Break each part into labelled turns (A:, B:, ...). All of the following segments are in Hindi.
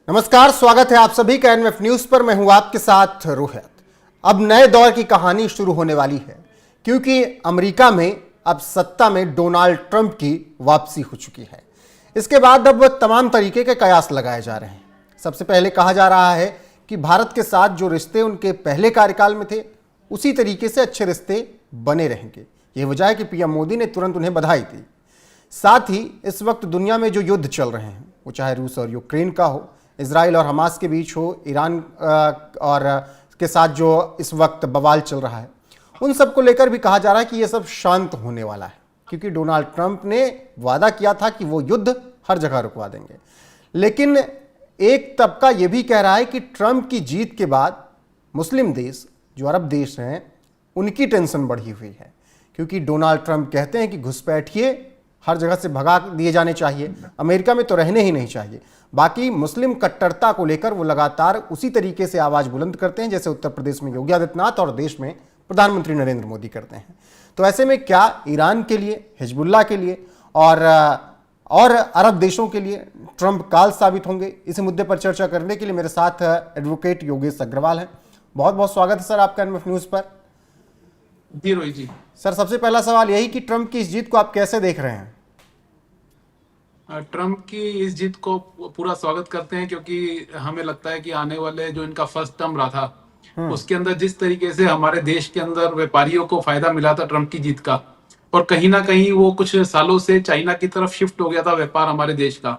A: नमस्कार, स्वागत है आप सभी का एनएफ न्यूज पर। मैं हूं आपके साथ रोहित। अब नए दौर की कहानी शुरू होने वाली है, क्योंकि अमेरिका में अब सत्ता में डोनाल्ड ट्रंप की वापसी हो चुकी है। इसके बाद अब तमाम तरीके के कयास लगाए जा रहे हैं। सबसे पहले कहा जा रहा है कि भारत के साथ जो रिश्ते उनके पहले कार्यकाल में थे, उसी तरीके से अच्छे रिश्ते बने रहेंगे। यह वजह है कि पीएम मोदी ने तुरंत उन्हें बधाई दी। साथ ही इस वक्त दुनिया में जो युद्ध चल रहे हैं, वो चाहे रूस और यूक्रेन का हो, इजराइल और हमास के बीच हो, ईरान और के साथ जो इस वक्त बवाल चल रहा है, उन सब को लेकर भी कहा जा रहा है कि ये सब शांत होने वाला है, क्योंकि डोनाल्ड ट्रंप ने वादा किया था कि वो युद्ध हर जगह रुकवा देंगे। लेकिन एक तबका ये भी कह रहा है कि ट्रंप की जीत के बाद मुस्लिम देश, जो अरब देश हैं, उनकी टेंशन बढ़ी हुई है, क्योंकि डोनाल्ड ट्रंप कहते हैं कि घुसपैठिए हर जगह से भगा दिए जाने चाहिए, अमेरिका में तो रहने ही नहीं चाहिए। बाकी मुस्लिम कट्टरता को लेकर वो लगातार उसी तरीके से आवाज बुलंद करते हैं जैसे उत्तर प्रदेश में योगी आदित्यनाथ और देश में प्रधानमंत्री नरेंद्र मोदी करते हैं। तो ऐसे में क्या ईरान के लिए, हिजबुल्लाह के लिए और अरब देशों के लिए ट्रंप काल साबित होंगे? इसी मुद्दे पर चर्चा करने के लिए मेरे साथ एडवोकेट योगेश अग्रवाल हैं। बहुत बहुत स्वागत है सर आपका एनएफ न्यूज पर।
B: जी रोहित जी।
A: सर, सबसे पहला सवाल यही कि ट्रंप की इस जीत को आप कैसे देख रहे हैं?
B: ट्रंप की इस जीत को पूरा स्वागत करते हैं, क्योंकि हमें लगता है कि आने वाले जो इनका फर्स्ट टर्म रहा था, उसके अंदर जिस तरीके से हमारे देश के अंदर व्यापारियों को फायदा मिला था ट्रंप की जीत का, और कहीं ना कहीं वो कुछ सालों से चाइना की तरफ शिफ्ट हो गया था व्यापार हमारे देश का,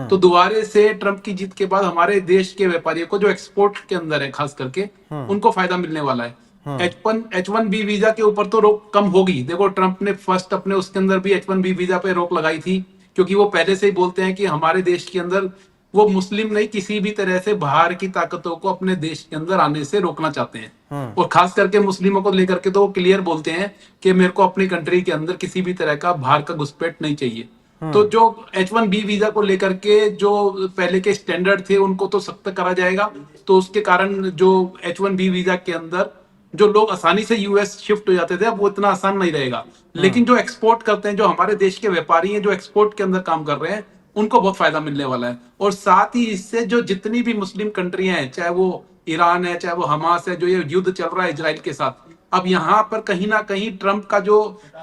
B: तो दोबारे से ट्रंप की जीत के बाद हमारे देश के व्यापारियों को जो एक्सपोर्ट के अंदर है खास करके, उनको फायदा मिलने वाला है। H1B वीजा के ऊपर तो रोक कम होगी। देखो, ट्रंप ने फर्स्ट अपने उसके अंदर भी H1B वीजा पे रोक लगाई थी, क्योंकि वो पहले से ही बोलते हैं कि हमारे देश के अंदर वो मुस्लिम नहीं, किसी भी तरह से बाहर की ताकतों को अपने देश के अंदर आने से रोकना चाहते हैं। और खास करके मुस्लिमों को लेकर के तो वो क्लियर बोलते हैं कि मेरे को अपनी कंट्री के अंदर किसी भी तरह का बाहर का घुसपैठ नहीं चाहिए। तो जो H1B वीजा को लेकर के जो पहले के स्टैंडर्ड थे, उनको तो सख्त करा जाएगा। तो उसके कारण जो H1B वीजा के अंदर जो लोग आसानी से यूएस शिफ्ट हो जाते थे, अब वो इतना आसान नहीं रहेगा। लेकिन जो एक्सपोर्ट करते हैं, जो हमारे देश के व्यापारी हैं, जो एक्सपोर्ट के अंदर काम कर रहे हैं, उनको बहुत फायदा मिलने वाला है। और साथ ही इससे जो जितनी भी मुस्लिम कंट्रियां हैं, चाहे वो ईरान है, चाहे वो हमास है, जो ये युद्ध चल रहा है इजराइल के साथ, अब यहाँ पर कहीं ना कहीं ट्रंप का जो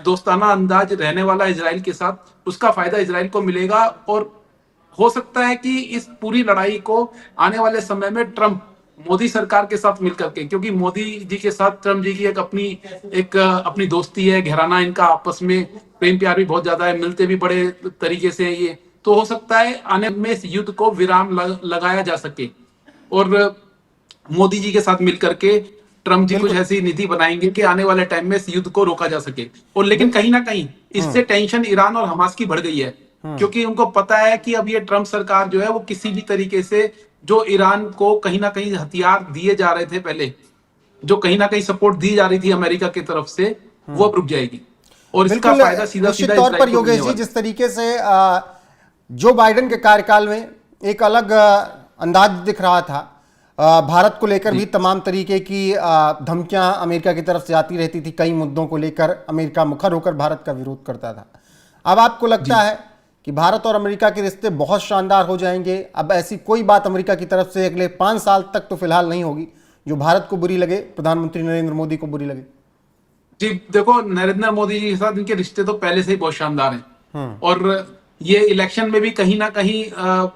B: दोस्ताना अंदाज रहने वाला है इजराइल के साथ, उसका फायदा इजराइल को मिलेगा। और हो सकता है कि इस पूरी लड़ाई को आने वाले समय में ट्रंप मोदी सरकार के साथ मिलकर के, क्योंकि मोदी जी के साथ ट्रंप जी की एक अपनी दोस्ती है, घराना इनका आपस में प्रेम प्यार भी बहुत ज्यादा है, मिलते भी बड़े तरीके से हैं ये। तो हो सकता है आने में इस युद्ध को विराम लगाया जा सके, और मोदी जी के साथ मिलकर के ट्रंप जी कुछ ऐसी नीति बनाएंगे कि आने वाले टाइम में इस युद्ध को रोका जा सके। और लेकिन कहीं ना कहीं इससे टेंशन ईरान और हमास की बढ़ गई है, क्योंकि उनको पता है कि अब ये ट्रंप सरकार जो है वो किसी भी तरीके से जो ईरान को कहीं ना कहीं हथियार दिए जा रहे थे पहले, जो कहीं ना कहीं सपोर्ट दी जा रही थी अमेरिका की तरफ से, वो अब रुक जाएगी। और इसका फायदा सीधा
A: निश्चित तौर पर योगेश जी, जिस तरीके से जो बाइडेन के कार्यकाल में एक अलग अंदाज दिख रहा था, भारत को लेकर भी तमाम तरीके की धमकियां अमेरिका की तरफ से आती रहती थी, कई मुद्दों को लेकर अमेरिका मुखर होकर भारत का विरोध करता था। अब आपको लगता है कि भारत और अमेरिका के रिश्ते बहुत शानदार हो जाएंगे? अब ऐसी कोई बात अमेरिका की तरफ से अगले 5 साल तक तो फिलहाल नहीं होगी जो भारत को बुरी लगे, प्रधानमंत्री नरेंद्र मोदी को बुरी लगे?
B: जी देखो, नरेंद्र मोदी जी के साथ इनके रिश्ते तो पहले से ही बहुत शानदार हैं, और ये इलेक्शन में भी कहीं ना कहीं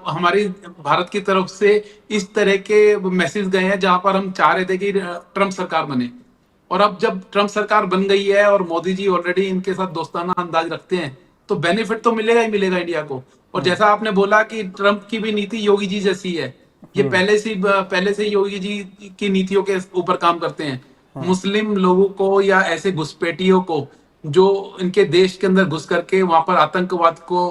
B: हमारी भारत की तरफ से इस तरह के मैसेज गए हैं, जहां पर हम चाह रहे थे कि ट्रंप सरकार बने। और अब जब ट्रंप सरकार बन गई है और मोदी जी ऑलरेडी इनके साथ दोस्ताना अंदाज रखते हैं, तो बेनिफिट तो मिलेगा ही मिलेगा इंडिया को। और जैसा आपने बोला कि ट्रंप की भी नीति योगी जी जैसी है, ये पहले से योगी जी की नीतियों के ऊपर काम करते हैं। मुस्लिम लोगों को या ऐसे घुसपैठियों को जो इनके देश के अंदर घुस करके वहां पर आतंकवाद को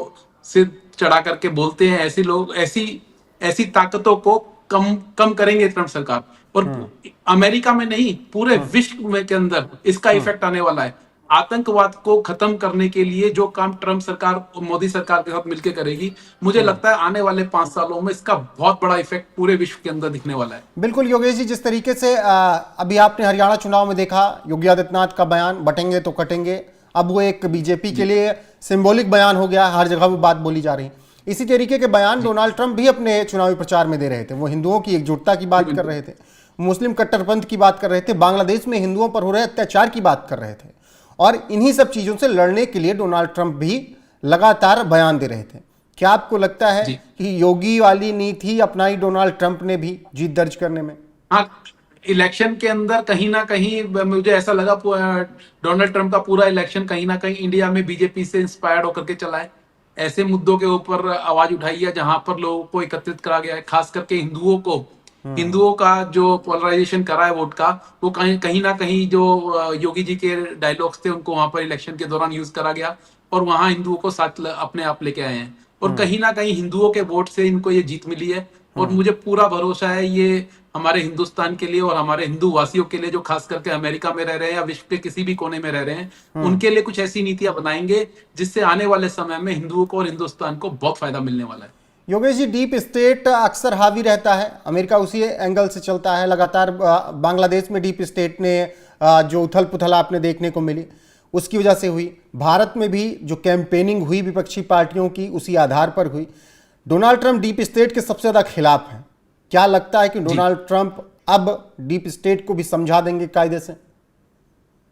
B: सिर चढ़ा करके बोलते हैं, ऐसे लोग, ऐसी ताकतों को कम करेंगे ट्रंप सरकार। और अमेरिका में नहीं, पूरे विश्व में के अंदर इसका इफेक्ट आने वाला है। आतंकवाद को खत्म करने के लिए जो काम ट्रंप सरकार मोदी सरकार के साथ मिलकर करेगी, मुझे लगता है आने वाले 5 सालों में इसका बहुत बड़ा इफेक्ट पूरे विश्व के अंदर दिखने वाला है।
A: बिल्कुल योगेश जी, जिस तरीके से अभी आपने हरियाणा चुनाव में देखा, योगी आदित्यनाथ का बयान बटेंगे तो कटेंगे, अब वो एक बीजेपी के लिए सिंबॉलिक बयान हो गया, हर जगह वो बात बोली जा रही। इसी तरीके के बयान डोनाल्ड ट्रंप भी अपने चुनावी प्रचार में दे रहे थे। वो हिंदुओं की एकजुटता की बात कर रहे थे, मुस्लिम कट्टरपंथ की बात कर रहे थे, बांग्लादेश में हिंदुओं पर हो रहे अत्याचार की बात कर रहे थे, और इन्हीं सब चीज़ों से लड़ने के लिए डोनाल्ड ट्रंप भी लगातार बयान दे रहे थे। क्या आपको लगता है कि योगी वाली नीति अपनाई डोनाल्ड ट्रंप ने भी जीत दर्ज करने में?
B: हाँ, इलेक्शन के अंदर कहीं ना कहीं मुझे ऐसा लगा डोनाल्ड ट्रंप का पूरा इलेक्शन कहीं ना कहीं इंडिया में बीजेपी से इंस्पायर्ड होकर के चला है। ऐसे मुद्दों के ऊपर आवाज उठाई है जहां पर लोगों को एकत्रित करा गया है, खास करके हिंदुओं का जो पोलराइजेशन करा है वोट का, वो कहीं ना कहीं जो योगी जी के डायलॉग्स थे उनको वहां पर इलेक्शन के दौरान यूज करा गया और वहां हिंदुओं को साथ अपने आप लेके आए हैं और कहीं ना कहीं हिंदुओं के वोट से इनको ये जीत मिली है। और मुझे पूरा भरोसा है ये हमारे हिंदुस्तान के लिए और हमारे हिंदू वासियों के लिए जो खास करके अमेरिका में रह रहे हैं या विश्व के किसी भी कोने में रह रहे हैं, उनके लिए कुछ ऐसी नीतियां बनाएंगे जिससे आने वाले समय में हिंदुओं को और हिंदुस्तान को बहुत फायदा मिलने वाला है।
A: योगेश जी, डीप स्टेट अक्सर हावी रहता है, अमेरिका उसी एंगल से चलता है लगातार। बांग्लादेश में डीप स्टेट ने जो उथल पुथल आपने देखने को मिली उसकी वजह से हुई, भारत में भी जो कैंपेनिंग हुई विपक्षी पार्टियों की उसी आधार पर हुई। डोनाल्ड ट्रंप डीप स्टेट के सबसे ज़्यादा खिलाफ हैं। क्या लगता है कि डोनाल्ड ट्रंप अब डीप स्टेट को भी समझा देंगे कायदे से?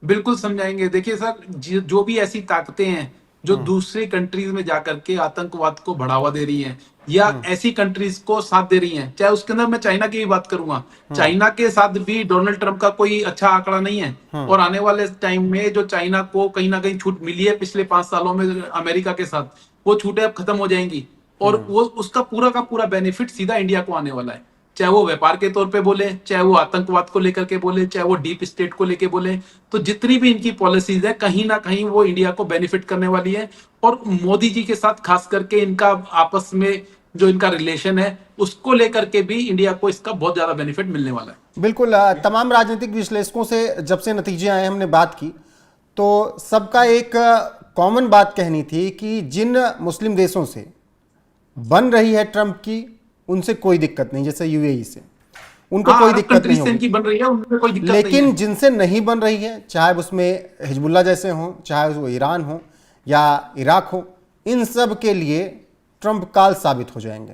B: बिल्कुल समझाएंगे। देखिए सर, जो भी ऐसी ताकतें हैं जो दूसरी कंट्रीज में जाकर के आतंकवाद को बढ़ावा दे रही हैं या ऐसी कंट्रीज को साथ दे रही हैं, चाहे उसके अंदर मैं चाइना की भी बात करूंगा, चाइना के साथ भी डोनाल्ड ट्रंप का कोई अच्छा आंकड़ा नहीं है और आने वाले टाइम में जो चाइना को कहीं ना कहीं छूट मिली है पिछले 5 सालों में अमेरिका के साथ, वो छूटें अब खत्म हो जाएंगी और वो उसका पूरा का पूरा बेनिफिट सीधा इंडिया को आने वाला है। चाहे वो व्यापार के तौर पे बोले, चाहे वो आतंकवाद को लेकर के बोले, चाहे वो डीप स्टेट को लेके बोले, तो जितनी भी इनकी पॉलिसीज है कहीं ना कहीं वो इंडिया को बेनिफिट करने वाली है। और मोदी जी के साथ खास करके इनका आपस में जो इनका रिलेशन है उसको लेकर के भी इंडिया को इसका बहुत ज्यादा बेनिफिट मिलने वाला है।
A: बिल्कुल। तमाम राजनीतिक विश्लेषकों से जब से नतीजे आए हमने बात की तो सबका एक कॉमन बात कहनी थी कि जिन मुस्लिम देशों से बन रही है ट्रंप की उनसे कोई दिक्कत नहीं, जैसे यूएई से उनको कोई दिक्कत नहीं होगी,
B: बन रही है उनमें कोई दिक्कत
A: लेकिन
B: नहीं है।
A: जिनसे नहीं बन रही है, चाहे उसमें हिजबुल्ला जैसे हों, चाहे वो ईरान हो या इराक हो, इन सब के लिए ट्रंप काल साबित हो जाएंगे।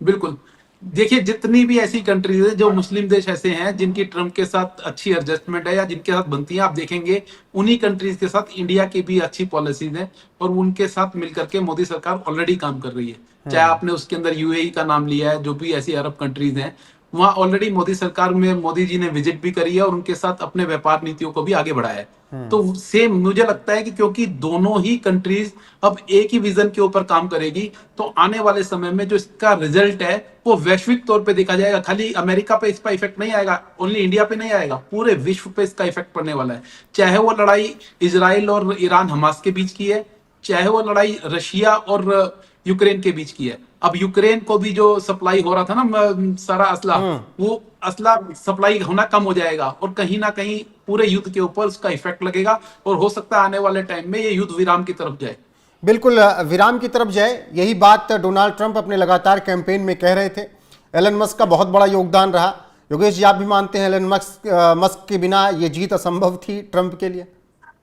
B: बिल्कुल। देखिए, जितनी भी ऐसी कंट्रीज है जो मुस्लिम देश ऐसे हैं जिनकी ट्रंप के साथ अच्छी एडजस्टमेंट है या जिनके साथ बनती है, आप देखेंगे उन्हीं कंट्रीज के साथ इंडिया की भी अच्छी पॉलिसीज हैं और उनके साथ मिलकर के मोदी सरकार ऑलरेडी काम कर रही है। चाहे आपने उसके अंदर यूएई का नाम लिया है, जो भी ऐसी अरब कंट्रीज हैं, वहां ऑलरेडी मोदी सरकार में मोदी जी ने विजिट भी करी है और उनके साथ अपने व्यापार नीतियों को भी आगे बढ़ाया है। तो सेम मुझे लगता है कि क्योंकि दोनों ही कंट्रीज अब एक ही विजन के ऊपर काम करेगी तो आने वाले समय में जो इसका रिजल्ट है वो वैश्विक तौर पे देखा जाएगा। खाली अमेरिका पे इसका इफेक्ट नहीं आएगा, ओनली इंडिया पे नहीं आएगा, पूरे विश्व पे इसका इफेक्ट पड़ने वाला है। चाहे वो लड़ाई इजराइल और ईरान हमास के बीच की है, चाहे वो लड़ाई रशिया और यूक्रेन के बीच की है। अब यूक्रेन को भी जो सप्लाई हो रहा था ना सारा असला, वो असला सप्लाई होना कम हो जाएगा और कहीं ना कहीं पूरे युद्ध के ऊपर उसका इफेक्ट लगेगा और हो सकता है आने वाले टाइम में ये युद्ध विराम की तरफ जाए।
A: बिल्कुल विराम की तरफ जाए, यही बात डोनाल्ड ट्रंप अपने लगातार कैंपेन में कह रहे थे। एलन मस्क का बहुत बड़ा योगदान रहा। योगेश जी, आप भी मानते हैं एलन मस्क के बिना ये जीत असंभव थी ट्रंप के लिए?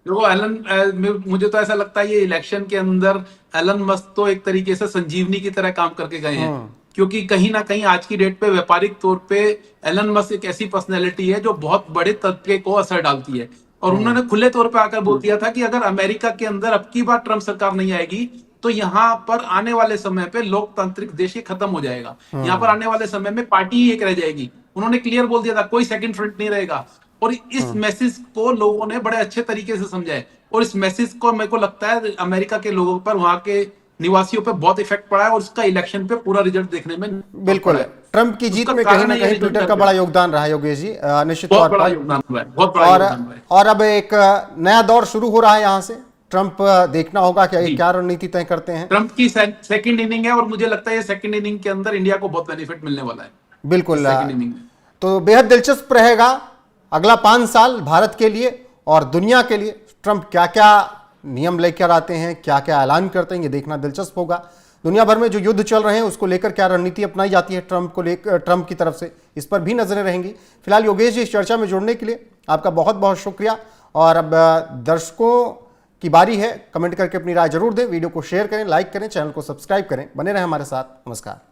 B: देखो, मुझे तो ऐसा लगता है ये इलेक्शन के अंदर एलन मस्क तो एक तरीके से संजीवनी की तरह काम करके गए हैं, क्योंकि कहीं ना कहीं आज की डेट पे व्यापारिक तौर पे एलन मस्क एक ऐसी पर्सनैलिटी है जो बहुत बड़े तबके को असर डालती है। और उन्होंने खुले तौर पे आकर बोल दिया था कि अगर अमेरिका के अंदर अब की बार ट्रंप सरकार नहीं आएगी तो यहाँ पर आने वाले समय पे लोकतांत्रिक देश ही खत्म हो जाएगा। यहाँ पर आने वाले समय में पार्टी ही एक रह जाएगी। उन्होंने क्लियर बोल दिया था, कोई सेकंड फ्रंट नहीं रहेगा। और इस मैसेज को लोगों ने बड़े अच्छे तरीके से समझा है और इस मैसेज को मेरे को लगता है अमेरिका के लोगों पर, वहां के निवासियों पर बहुत इफेक्ट पड़ा है और उसका इलेक्शन पे पूरा रिजल्ट देखने में
A: बिल्कुल ट्रंप की जीत में कहीं ना कहीं ट्विटर का बड़ा योगदान रहा है योगेश जी, निश्चित तौर पर। और अब एक नया दौर शुरू हो रहा है यहाँ से। ट्रंप देखना होगा कि क्या रणनीति तय करते हैं।
B: ट्रंप की सेकंड इनिंग है और मुझे लगता है ये सेकंड इनिंग के अंदर इंडिया को बहुत बेनिफिट मिलने वाला है।
A: बिल्कुल, तो बेहद दिलचस्प रहेगा अगला 5 साल भारत के लिए और दुनिया के लिए। ट्रंप क्या क्या नियम लेकर आते हैं, क्या क्या ऐलान करते हैं, ये देखना दिलचस्प होगा। दुनिया भर में जो युद्ध चल रहे हैं उसको लेकर क्या रणनीति अपनाई जाती है ट्रंप की तरफ से, इस पर भी नजरें रहेंगी। फिलहाल योगेश जी, इस चर्चा में जुड़ने के लिए आपका बहुत बहुत शुक्रिया। और अब दर्शकों की बारी है। कमेंट करके अपनी राय जरूर दें, वीडियो को शेयर करें, लाइक करें, चैनल को सब्सक्राइब करें। बने रहें हमारे साथ। नमस्कार।